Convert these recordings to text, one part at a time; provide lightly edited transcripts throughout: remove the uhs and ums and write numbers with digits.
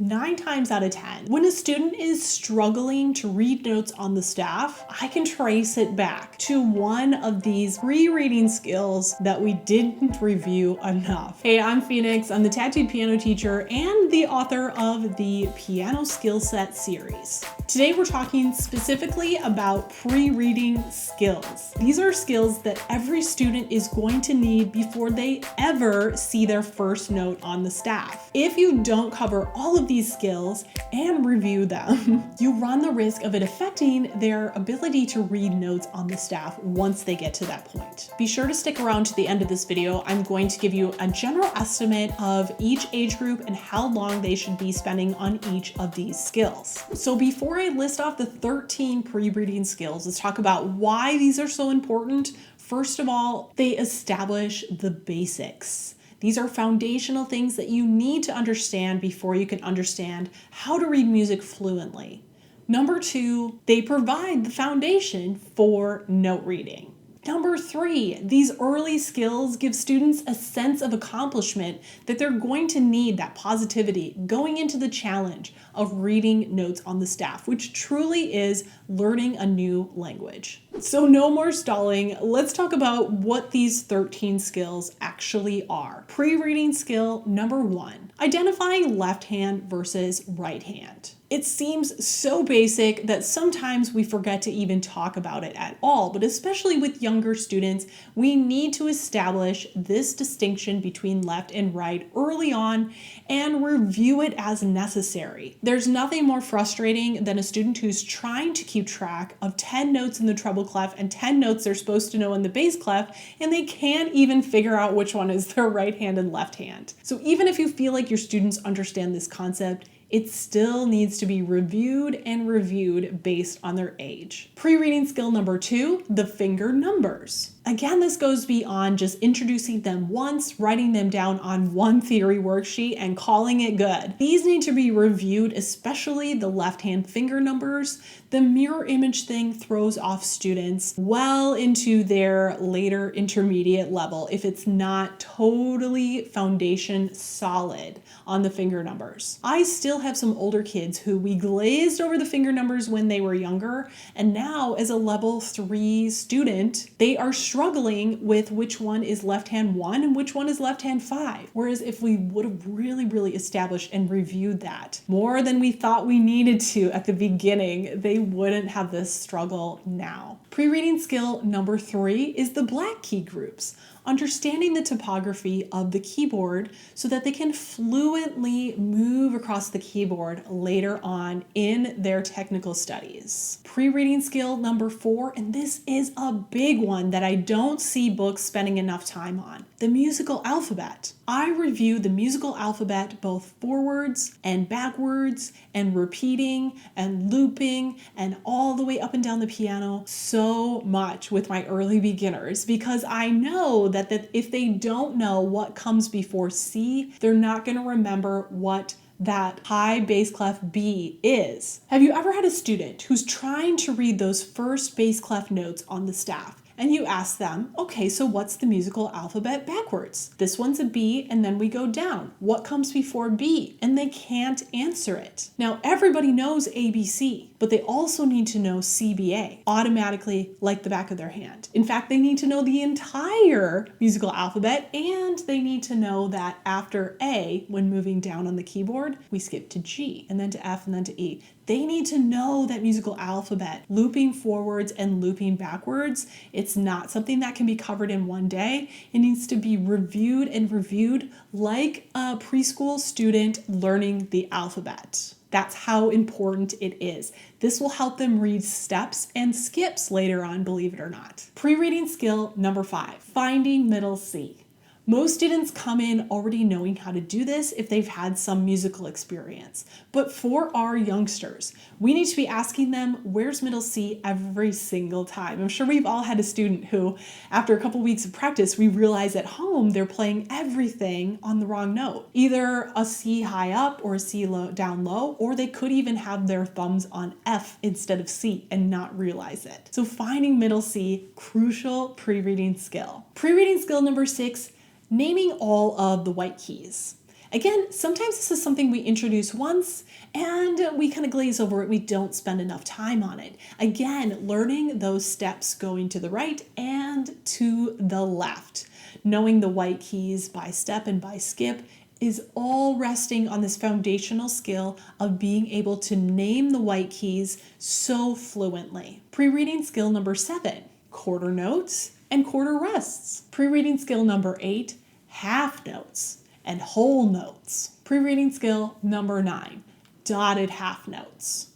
9 times out of 10, when a student is struggling to read notes on the staff, I can trace it back to one of these pre-reading skills that we didn't review enough. Hey, I'm Phoenix. I'm the tattooed piano teacher and the author of the Piano Skill Set series. Today we're talking specifically about pre-reading skills. These are skills that every student is going to need before they ever see their first note on the staff. If you don't cover all of these skills and review them, you run the risk of it affecting their ability to read notes on the staff once they get to that point. Be sure to stick around to the end of this video. I'm going to give you a general estimate of each age group and how long they should be spending on each of these skills. So before I list off the 13 pre-reading skills, let's talk about why these are so important. First of all, they establish the basics. These are foundational things that you need to understand before you can understand how to read music fluently. Number 2, they provide the foundation for note reading. Number 3, these early skills give students a sense of accomplishment that they're going to need, that positivity going into the challenge of reading notes on the staff, which truly is learning a new language. So no more stalling. Let's talk about what these 13 skills actually are. Pre-reading skill number 1, identifying left hand versus right hand. It seems so basic that sometimes we forget to even talk about it at all, but especially with younger students, we need to establish this distinction between left and right early on and review it as necessary. There's nothing more frustrating than a student who's trying to keep track of 10 notes in the treble clef and 10 notes they're supposed to know in the bass clef, and they can't even figure out which one is their right hand and left hand. So even if you feel like your students understand this concept, it still needs to be reviewed and reviewed based on their age. Pre-reading skill number 2, the finger numbers. Again, this goes beyond just introducing them once, writing them down on one theory worksheet, and calling it good. These need to be reviewed, especially the left-hand finger numbers. The mirror image thing throws off students well into their later intermediate level if it's not totally foundation solid on the finger numbers. I still have some older kids who we glazed over the finger numbers when they were younger, and now as a level 3 student, they are struggling with which one is left hand 1 and which one is left hand 5. Whereas if we would have really established and reviewed that more than we thought we needed to at the beginning, they wouldn't have this struggle now. Pre-reading skill number 3 is the black key groups. Understanding the topography of the keyboard so that they can fluently move across the keyboard later on in their technical studies. Pre-reading skill number 4, and this is a big one that I don't see books spending enough time on, the musical alphabet. I review the musical alphabet both forwards and backwards and repeating and looping and all the way up and down the piano so much with my early beginners because I know that if they don't know what comes before C, they're not going to remember what that high bass clef B is. Have you ever had a student who's trying to read those first bass clef notes on the staff? And you ask them, okay, so what's the musical alphabet backwards? This one's a B, and then we go down. What comes before B? And they can't answer it. Now, everybody knows ABC, but they also need to know CBA automatically like the back of their hand. In fact, they need to know the entire musical alphabet, and they need to know that after A, when moving down on the keyboard, we skip to G, and then to F, and then to E. They need to know that musical alphabet, looping forwards and looping backwards. It's not something that can be covered in one day. It needs to be reviewed and reviewed like a preschool student learning the alphabet. That's how important it is. This will help them read steps and skips later on, believe it or not. Pre-reading skill number 5, finding middle C. Most students come in already knowing how to do this if they've had some musical experience. But for our youngsters, we need to be asking them, where's middle C every single time? I'm sure we've all had a student who, after a couple weeks of practice, we realize at home they're playing everything on the wrong note. Either a C high up or a C down low, or they could even have their thumbs on F instead of C and not realize it. So finding middle C, crucial pre-reading skill. Pre-reading skill number 6, naming all of the white keys. Again, sometimes this is something we introduce once and we kind of glaze over it. We don't spend enough time on it. Again, learning those steps going to the right and to the left. Knowing the white keys by step and by skip is all resting on this foundational skill of being able to name the white keys so fluently. Pre-reading skill number 7, quarter notes and quarter rests. Pre-reading skill number 8, half notes and whole notes. Pre-reading skill number 9, dotted half notes.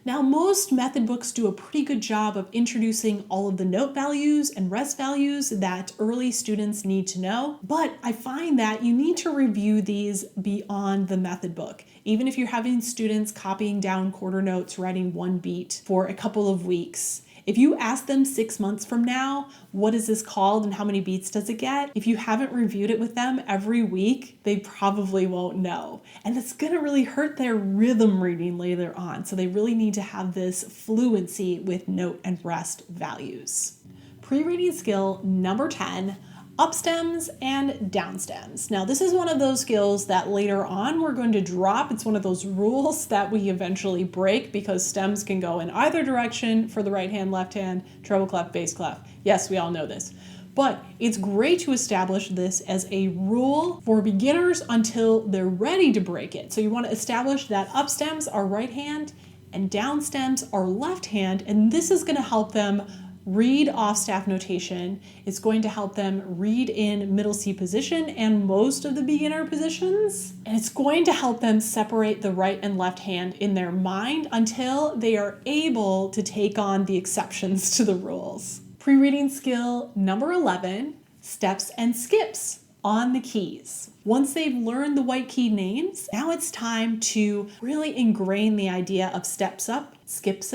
Now, most method books do a pretty good job of introducing all of the note values and rest values that early students need to know, but I find that you need to review these beyond the method book. Even if you're having students copying down quarter notes, writing one beat for a couple of weeks, if you ask them 6 months from now, what is this called and how many beats does it get? If you haven't reviewed it with them every week, they probably won't know. And that's gonna really hurt their rhythm reading later on. So they really need to have this fluency with note and rest values. Pre-reading skill number 10, up stems and down stems. Now, this is one of those skills that later on we're going to drop. It's one of those rules that we eventually break because stems can go in either direction for the right hand, left hand, treble clef, bass clef. Yes, we all know this. But it's great to establish this as a rule for beginners until they're ready to break it. So you want to establish that up stems are right hand and down stems are left hand, and this is going to help them read off staff notation. It's going to help them read in middle C position and most of the beginner positions. And it's going to help them separate the right and left hand in their mind until they are able to take on the exceptions to the rules. Pre-reading skill number 11, steps and skips on the keys. Once they've learned the white key names, now it's time to really ingrain the idea of steps up, steps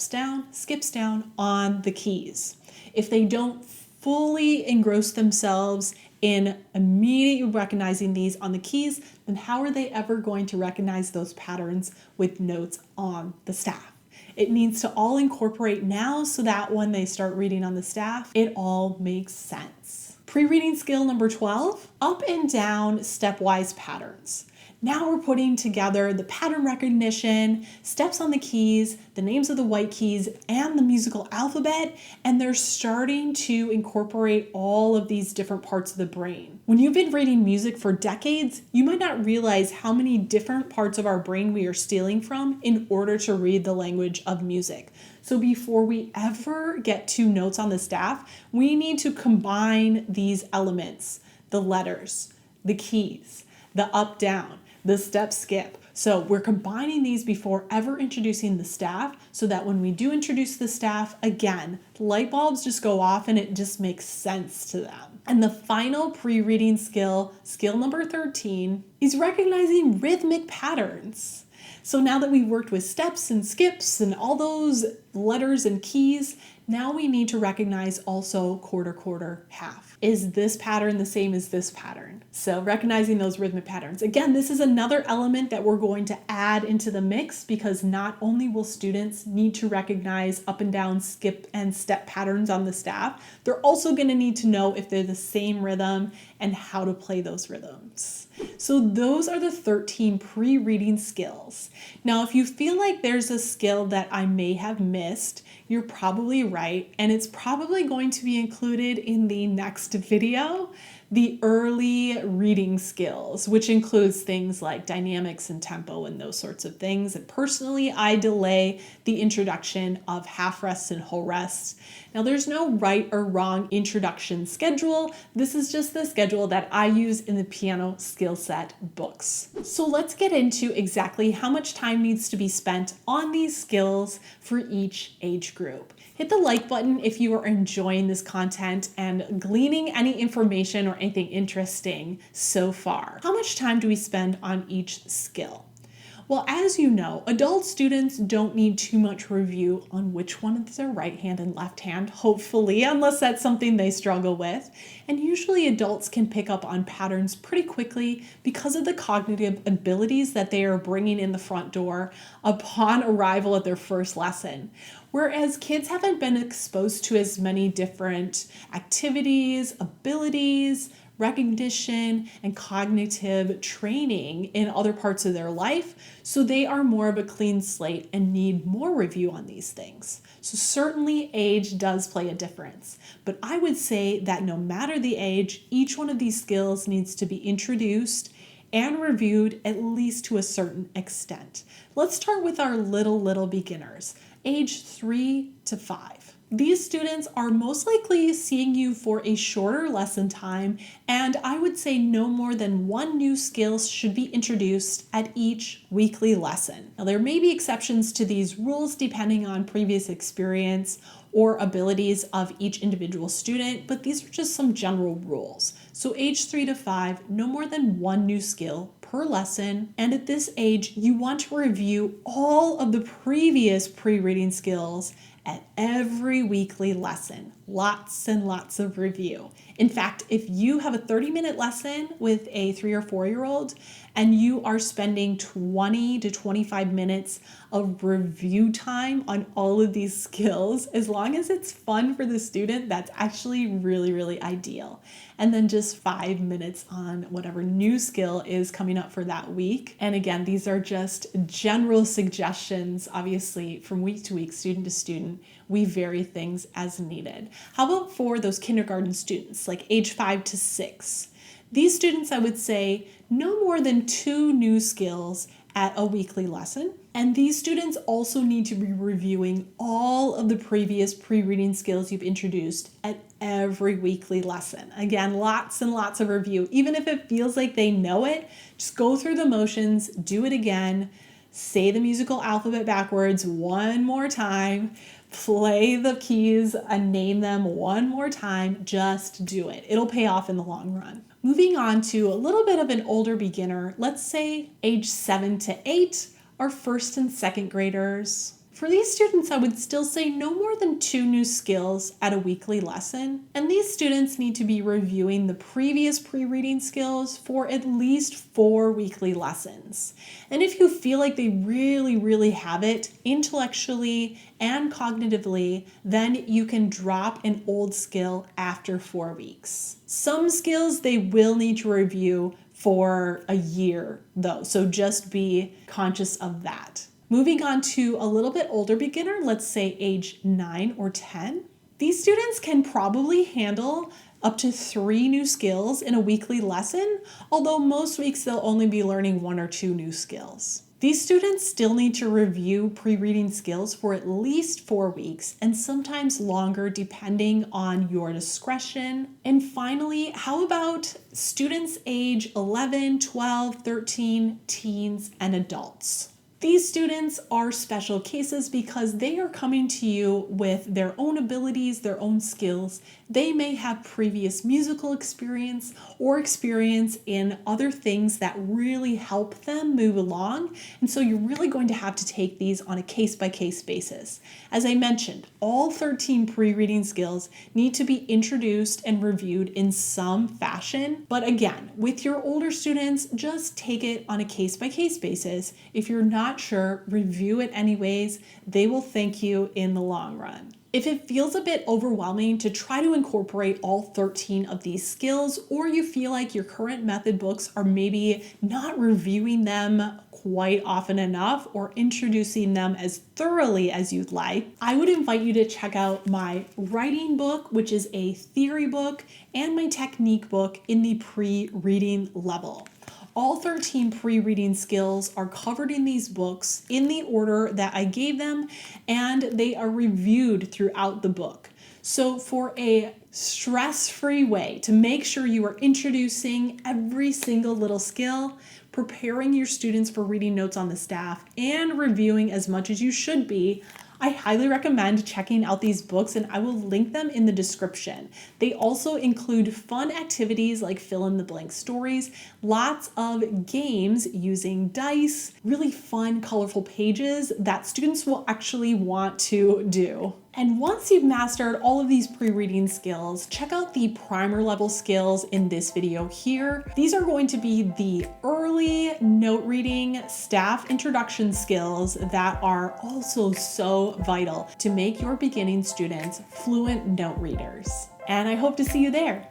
down, skips down on the keys. If they don't fully engross themselves in immediately recognizing these on the keys, then how are they ever going to recognize those patterns with notes on the staff? It needs to all incorporate now so that when they start reading on the staff, it all makes sense. Pre-reading skill number 12, up and down stepwise patterns. Now we're putting together the pattern recognition, steps on the keys, the names of the white keys, and the musical alphabet, and they're starting to incorporate all of these different parts of the brain. When you've been reading music for decades, you might not realize how many different parts of our brain we are stealing from in order to read the language of music. So before we ever get to notes on the staff, we need to combine these elements, the letters, the keys, the up, down, the step, skip. So we're combining these before ever introducing the staff so that when we do introduce the staff, again, light bulbs just go off and it just makes sense to them. And the final pre-reading skill number 13, is recognizing rhythmic patterns. So now that we've worked with steps and skips and all those letters and keys, now we need to recognize also quarter, quarter, half. Is this pattern the same as this pattern? So recognizing those rhythmic patterns. Again, this is another element that we're going to add into the mix because not only will students need to recognize up and down, skip and step patterns on the staff, they're also going to need to know if they're the same rhythm and how to play those rhythms. So those are the 13 pre-reading skills. Now, if you feel like there's a skill that I may have missed, you're probably right, and it's probably going to be included in the next video, the early reading skills, which includes things like dynamics and tempo and those sorts of things. And personally, I delay the introduction of half rests and whole rests. Now, there's no right or wrong introduction schedule. This is just the schedule that I use in the piano skill set books. So let's get into exactly how much time needs to be spent on these skills for each age group. Hit the like button if you are enjoying this content and gleaning any information or anything interesting so far. How much time do we spend on each skill? Well, as you know, adult students don't need too much review on which one is their right hand and left hand, hopefully, unless that's something they struggle with. And usually adults can pick up on patterns pretty quickly because of the cognitive abilities that they are bringing in the front door upon arrival at their first lesson. Whereas kids haven't been exposed to as many different activities, abilities, recognition and cognitive training in other parts of their life. So they are more of a clean slate and need more review on these things. So certainly age does play a difference, but I would say that no matter the age, each one of these skills needs to be introduced and reviewed at least to a certain extent. Let's start with our little beginners, age 3 to 5. These students are most likely seeing you for a shorter lesson time, and I would say no more than one new skill should be introduced at each weekly lesson. Now, there may be exceptions to these rules depending on previous experience or abilities of each individual student, but these are just some general rules. So age 3 to 5, no more than one new skill per lesson. And at this age, you want to review all of the previous pre-reading skills at every weekly lesson. Lots and lots of review. In fact, if you have a 30-minute lesson with a 3 or 4-year-old and you are spending 20 to 25 minutes of review time on all of these skills, as long as it's fun for the student, that's actually really ideal. And then just 5 minutes on whatever new skill is coming up for that week. And again, these are just general suggestions. Obviously, from week to week, student to student, we vary things as needed. How about for those kindergarten students, like age 5 to 6? These students, I would say, no more than 2 new skills at a weekly lesson. And these students also need to be reviewing all of the previous pre-reading skills you've introduced at every weekly lesson. Again, lots and lots of review. Even if it feels like they know it, just go through the motions, do it again, say the musical alphabet backwards one more time, play the keys and name them one more time. Just do it. It'll pay off in the long run. Moving on to a little bit of an older beginner, let's say age 7 to 8, our first and second graders. For these students, I would still say no more than 2 new skills at a weekly lesson. And these students need to be reviewing the previous pre-reading skills for at least 4 weekly lessons. And if you feel like they really have it intellectually and cognitively, then you can drop an old skill after 4 weeks. Some skills they will need to review for a year though, so just be conscious of that. Moving on to a little bit older beginner, let's say age 9 or 10. These students can probably handle up to 3 new skills in a weekly lesson, although most weeks they'll only be learning 1 or 2 new skills. These students still need to review pre-reading skills for at least 4 weeks and sometimes longer depending on your discretion. And finally, how about students age 11, 12, 13, teens, and adults? These students are special cases because they are coming to you with their own abilities, their own skills. They may have previous musical experience or experience in other things that really help them move along. And so you're really going to have to take these on a case-by-case basis. As I mentioned, all 13 pre-reading skills need to be introduced and reviewed in some fashion. But again, with your older students, just take it on a case-by-case basis. If you're not sure, review it anyways. They will thank you in the long run. If it feels a bit overwhelming to try to incorporate all 13 of these skills, or you feel like your current method books are maybe not reviewing them quite often enough or introducing them as thoroughly as you'd like, I would invite you to check out my writing book, which is a theory book, and my technique book in the pre-reading level. All 13 pre-reading skills are covered in these books in the order that I gave them, and they are reviewed throughout the book. So for a stress-free way to make sure you are introducing every single little skill, preparing your students for reading notes on the staff, and reviewing as much as you should be, I highly recommend checking out these books, and I will link them in the description. They also include fun activities like fill in the blank stories, lots of games using dice, really fun, colorful pages that students will actually want to do. And once you've mastered all of these pre-reading skills, check out the primer level skills in this video here. These are going to be the early note reading staff introduction skills that are also so vital to make your beginning students fluent note readers. And I hope to see you there.